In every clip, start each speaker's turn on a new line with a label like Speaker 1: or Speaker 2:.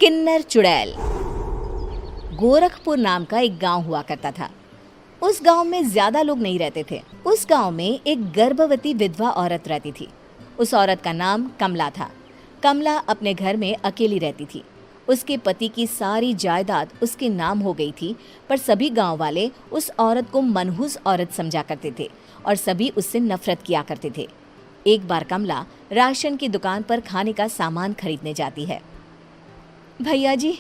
Speaker 1: किन्नर चुड़ैल। गोरखपुर नाम का एक गांव हुआ करता था। उस गांव में ज्यादा लोग नहीं रहते थे। उस गांव में एक गर्भवती विधवा औरत रहती थी। उस औरत का नाम कमला था। कमला अपने घर में अकेली रहती थी। उसके पति की सारी जायदाद उसके नाम हो गई थी, पर सभी गांव वाले उस औरत को मनहूस औरत समझा करते थे और सभी उससे नफरत किया करते थे। एक बार कमला राशन की दुकान पर खाने का सामान खरीदने जाती है। भैया जी,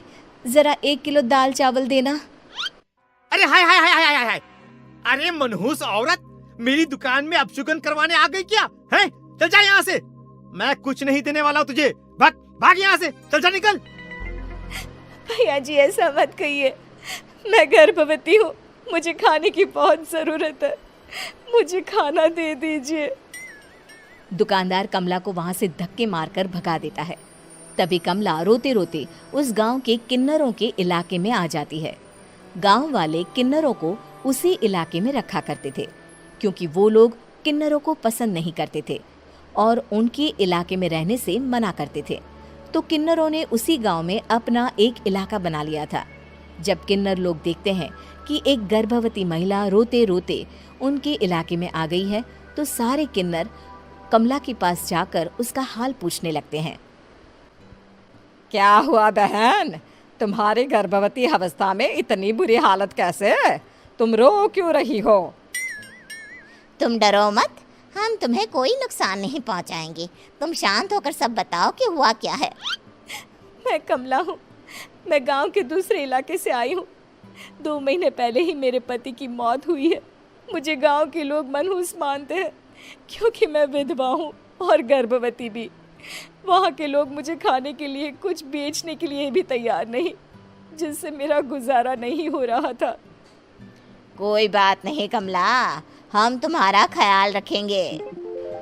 Speaker 1: जरा 1 किलो दाल चावल देना।
Speaker 2: अरे हाय हाय हाय हाय हाय हाय! अरे मनहूस औरत, मेरी दुकान में अपशुगन करवाने आ गई क्या? हैं? चल जा यहाँ से। मैं कुछ नहीं देने वाला हूँ तुझे। भाग भाग यहाँ से, चल जा, निकल।
Speaker 1: भैया जी, ऐसा मत कहिए। मैं गर्भवती हूँ, मुझे खाने की बहुत जरूरत है। मुझे खाना दे दीजिए। दुकानदार कमला को वहां से धक्के मारकर भगा देता है। तभी कमला रोते रोते उस गांव के किन्नरों के इलाके में आ जाती है। गांव वाले किन्नरों को उसी इलाके में रखा करते थे, क्योंकि वो लोग किन्नरों को पसंद नहीं करते थे और उनके इलाके में रहने से मना करते थे। तो किन्नरों ने उसी गांव में अपना एक इलाका बना लिया था। जब किन्नर लोग देखते हैं कि एक गर्भवती महिला रोते रोते उनके इलाके में आ गई है, तो सारे किन्नर कमला के पास जाकर उसका हाल पूछने लगते हैं।
Speaker 3: क्या हुआ बहन, तुम्हारी गर्भवती अवस्था में इतनी बुरी हालत कैसे? तुम रो क्यों रही हो?
Speaker 4: तुम डरो मत, हम तुम्हें कोई नुकसान नहीं पहुंचाएंगे। तुम शांत होकर सब बताओ कि हुआ क्या है।
Speaker 1: मैं कमला हूँ। मैं गांव के दूसरे इलाके से आई हूँ। 2 महीने पहले ही मेरे पति की मौत हुई है। मुझे गांव के लोग मनहूस मानते हैं, क्योंकि मैं विधवा हूँ और गर्भवती भी। वहाँ के लोग मुझे खाने के लिए कुछ बेचने के लिए भी तैयार नहीं, जिससे मेरा गुजारा नहीं हो रहा था।
Speaker 4: कोई बात नहीं कमला, हम तुम्हारा ख्याल रखेंगे।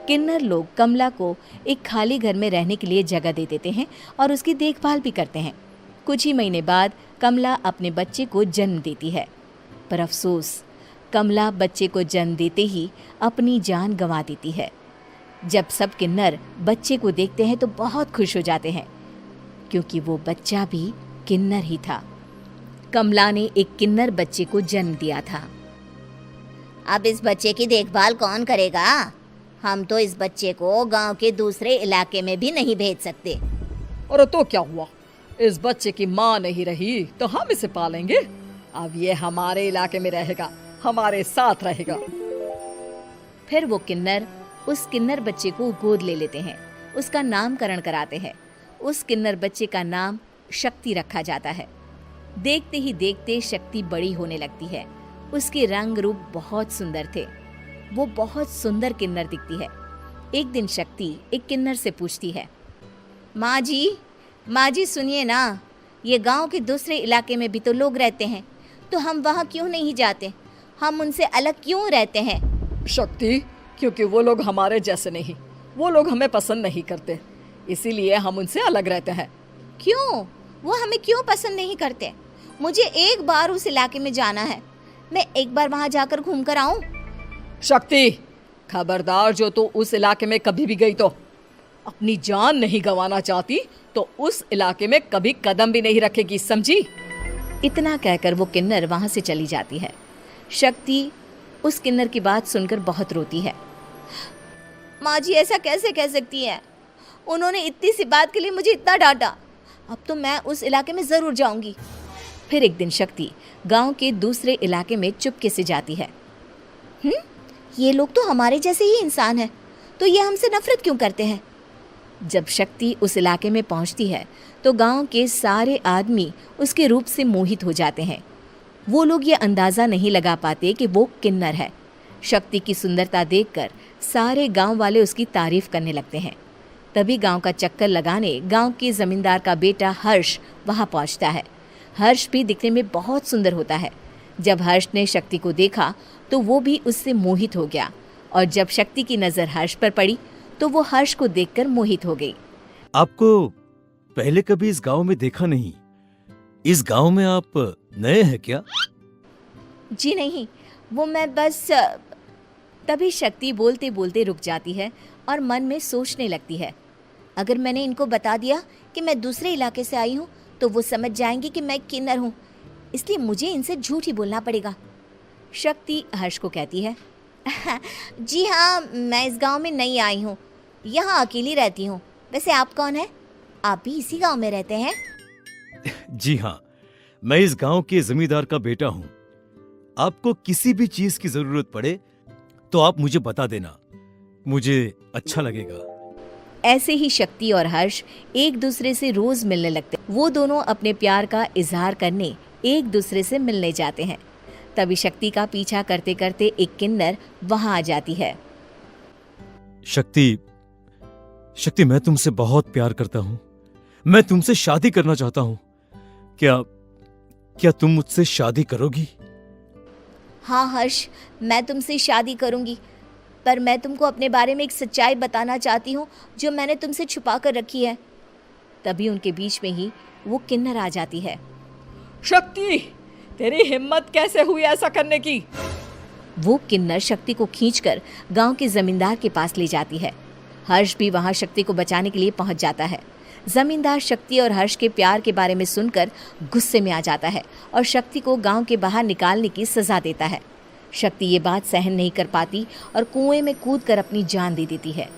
Speaker 1: किन्नर लोग कमला को एक खाली घर में रहने के लिए जगह दे देते हैं और उसकी देखभाल भी करते हैं। कुछ ही महीने बाद कमला अपने बच्चे को जन्म देती है, पर अफसोस, कमला बच्चे को जन्म देते ही अपनी जान गंवा देती है। जब सब किन्नर बच्चे को देखते हैं तो बहुत खुश हो जाते हैं, क्योंकि वो बच्चा भी किन्नर ही था। कमला ने एक किन्नर बच्चे को जन्म दिया था।
Speaker 4: अब इस बच्चे की देखभाल कौन करेगा? हम तो इस बच्चे को गांव के दूसरे इलाके में भी नहीं भेज सकते।
Speaker 3: और तो क्या हुआ, इस बच्चे की माँ नहीं रही तो हम इसे पालेंगे। अब ये हमारे इलाके में रहेगा, हमारे साथ रहेगा।
Speaker 1: फिर वो किन्नर उस किन्नर बच्चे को गोद ले लेते हैं, उसका नामकरण कराते हैं। उस किन्नर बच्चे का नाम शक्ति रखा जाता है। देखते ही देखते शक्ति बड़ी होने लगती है। उसके रंग रूप बहुत सुंदर थे। वो बहुत सुंदर किन्नर दिखती है। एक दिन शक्ति एक किन्नर से पूछती है, माँ जी सुनिए ना, ये गांव के दूसरे इलाके में भी तो लोग रहते हैं, तो हम वहाँ क्यों नहीं जाते? हम उनसे अलग क्यों रहते हैं?
Speaker 3: शक्ति, क्योंकि वो लोग हमारे जैसे नहीं, वो लोग हमें पसंद नहीं करते, इसीलिए हम उनसे अलग रहते हैं।
Speaker 4: क्यों? वो हमें क्यों पसंद नहीं करते? मुझे एक बार उस इलाके में जाना है। मैं एक बार वहाँ जाकर घूम कर आऊं।
Speaker 3: शक्ति, खबरदार, जो तू उस इलाके में कभी भी गई तो अपनी जान नहीं गंवाना चाहती तो उस इलाके में कभी कदम भी नहीं रखेगी, समझी?
Speaker 1: इतना कहकर वो किन्नर वहां से चली जाती है। शक्ति उस किन्नर की बात सुनकर बहुत रोती है।
Speaker 4: माँ जी, ऐसा कैसे कह सकती है? उन्होंने इतनी सी बात के लिए मुझे इतना डांटा। अब तो मैं उस इलाके में जरूर जाऊंगी।
Speaker 1: फिर एक दिन शक्ति गांव के दूसरे इलाके में चुपके से जाती है।
Speaker 4: ये लोग तो हमारे जैसे ही इंसान हैं, तो ये हमसे नफरत क्यों करते हैं?
Speaker 1: जब शक्ति उस इलाके में पहुंचती है तो गांव के सारे आदमी उसके रूप से मोहित हो जाते हैं। वो लोग ये अंदाज़ा नहीं लगा पाते कि वो किन्नर है। शक्ति की सुंदरता देखकर सारे गांव वाले उसकी तारीफ करने लगते हैं। तभी गांव का चक्कर लगाने गांव के जमींदार का बेटा हर्ष वहां पहुंचता है। हर्ष भी दिखने में बहुत सुंदर होता है। जब हर्ष ने शक्ति को देखा तो वो भी उससे मोहित हो गया, और जब शक्ति की नज़र हर्ष पर पड़ी तो वो हर्ष को देखकर मोहित हो गई।
Speaker 5: आपको पहले कभी इस गांव में देखा नहीं। इस गांव में आप नए हैं क्या?
Speaker 1: जी नहीं, वो मैं बस। तभी शक्ति बोलते बोलते रुक जाती है और मन में सोचने लगती है।
Speaker 4: अगर मैंने इनको बता दिया कि मैं दूसरे इलाके से आई हूँ तो वो समझ जाएंगे कि मैं किन्नर हूँ, इसलिए मुझे इनसे झूठ ही बोलना पड़ेगा।
Speaker 1: शक्ति हर्ष को कहती है,
Speaker 4: जी हाँ, मैं इस गांव में नई आई हूँ, यहाँ अकेली रहती हूँ। वैसे आप कौन है? आप भी इसी गांव में रहते हैं?
Speaker 5: जी हाँ, मैं इस गांव के जमींदार का बेटा हूँ। आपको किसी भी चीज की जरूरत पड़े तो आप मुझे बता देना, मुझे अच्छा लगेगा।
Speaker 1: ऐसे ही शक्ति और हर्ष एक दूसरे से रोज मिलने लगते। वो दोनों अपने प्यार का इजहार करने एक दूसरे से मिलने जाते हैं। तभी शक्ति का पीछा करते करते एक किन्नर वहां आ जाती है।
Speaker 5: शक्ति, मैं तुमसे बहुत प्यार करता हूँ। मैं तुमसे शादी करना चाहता हूँ। क्या तुम मुझसे शादी करोगी?
Speaker 4: हाँ हर्ष, मैं तुमसे शादी करूँगी, पर मैं तुमको अपने बारे में एक सच्चाई बताना चाहती हूँ जो मैंने तुमसे छुपा कर रखी है।
Speaker 1: तभी उनके बीच में ही वो किन्नर आ जाती है।
Speaker 3: शक्ति, तेरी हिम्मत कैसे हुई ऐसा करने की?
Speaker 1: वो किन्नर शक्ति को खींचकर गांव के जमींदार के पास ले जाती है। हर्ष भी वहां शक्ति को बचाने के लिए पहुंच जाता है। जमींदार शक्ति और हर्ष के प्यार के बारे में सुनकर गुस्से में आ जाता है और शक्ति को गांव के बाहर निकालने की सजा देता है। शक्ति ये बात सहन नहीं कर पाती और कुएं में कूदकर अपनी जान दे देती है।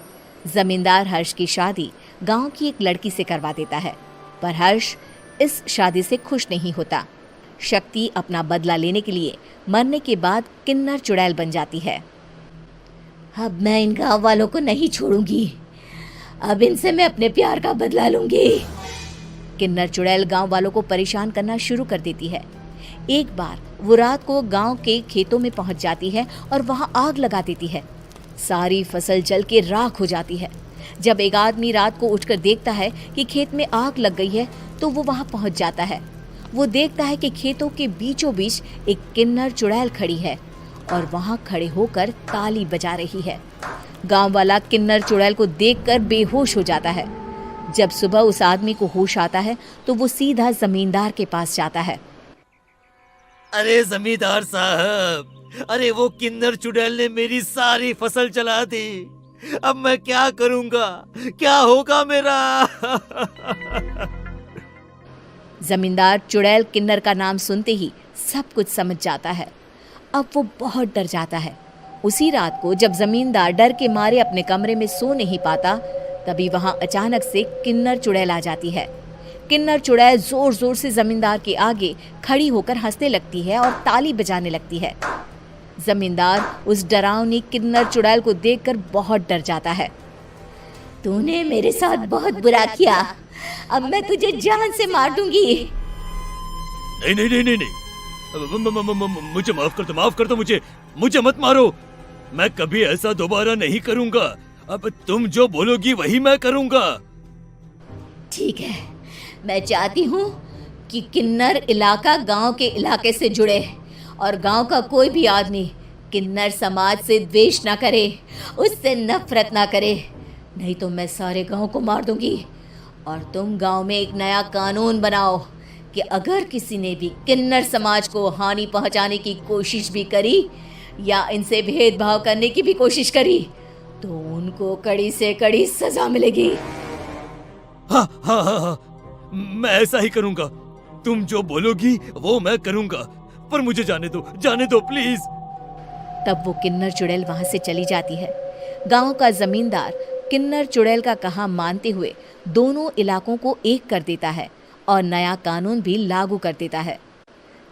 Speaker 1: जमींदार हर्ष की शादी गांव की एक लड़की से करवा देता है, पर हर्ष इस शादी से खुश नहीं होता। शक्ति अपना बदला लेने के लिए मरने के बाद किन्नर चुड़ैल बन जाती है।
Speaker 4: अब मैं इन गाँव वालों को नहीं छोड़ूंगी, अब इनसे मैं अपने प्यार का बदला लूंगी।
Speaker 1: किन्नर चुड़ैल गांव वालों को परेशान करना शुरू कर देती है। एक बार वो रात को गांव के खेतों में पहुंच जाती है और वहां आग लगा देती है। सारी फसल जल के राख हो जाती है। जब एक आदमी रात को उठकर देखता है कि खेत में आग लग गई है तो वो वहां पहुंच जाता है। वो देखता है कि खेतों के बीचों बीच एक किन्नर चुड़ैल खड़ी है और वहां खड़े होकर ताली बजा रही है। गांव वाला किन्नर चुड़ैल को देखकर बेहोश हो जाता है। जब सुबह उस आदमी को होश आता है तो वो सीधा जमींदार के पास जाता है।
Speaker 5: अरे जमींदार साहब, अरे वो किन्नर चुड़ैल ने मेरी सारी फसल जला दी। अब मैं क्या करूंगा? क्या होगा मेरा?
Speaker 1: जमींदार चुड़ैल किन्नर का नाम सुनते ही सब कुछ समझ जाता है। अब वो बहुत डर जाता है। उसी रात को जब जमींदार डर के मारे अपने कमरे में सो नहीं पाता, तभी वहां अचानक से किन्नर चुड़ैल आ जाती है। किन्नर चुड़ैल जोर जोर से जमींदार के आगे खड़ी होकर हंसने लगती है और ताली बजाने लगती है। जमींदार उस डरावनी किन्नर चुड़ैल को देखकर बहुत डर जाता है।
Speaker 4: तूने मेरे साथ बहुत बुरा किया, अब मैं तुझे जान से मार दूंगी।
Speaker 5: नहीं नहीं नहीं नहीं नहीं, मुझे माफ कर दो, मुझे मत मारो। मैं कभी ऐसा दोबारा नहीं करूंगा। अब तुम जो बोलोगी वही मैं करूंगा।
Speaker 4: ठीक है, मैं चाहती हूँ कि किन्नर इलाका गांव के इलाके से जुड़े और गांव का कोई भी आदमी किन्नर समाज से द्वेष ना करे, उससे नफरत ना करे, नहीं तो मैं सारे गांव को मार दूंगी। और तुम गांव में एक नया कानून बनाओ कि अगर किसी ने भी किन्नर समाज को हानि पहुंचाने की कोशिश भी करी या इनसे भेदभाव करने की भी कोशिश करी तो उनको कड़ी से कड़ी सजा मिलेगी।
Speaker 5: हाँ हाँ हाँ हाँ, मैं ऐसा ही करूंगा। तुम जो बोलोगी वो मैं करूंगा, पर मुझे जाने दो प्लीज।
Speaker 1: तब वो किन्नर चुड़ैल वहां से चली जाती है। गांव का जमींदार किन्नर चुड़ैल का कहा मानते हुए दोनों इलाकों को एक कर देता है और नया कानून भी लागू कर देता है।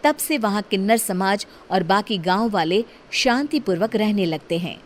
Speaker 1: तब से वहां किन्नर समाज और बाकी गांव वाले शांतिपूर्वक रहने लगते हैं।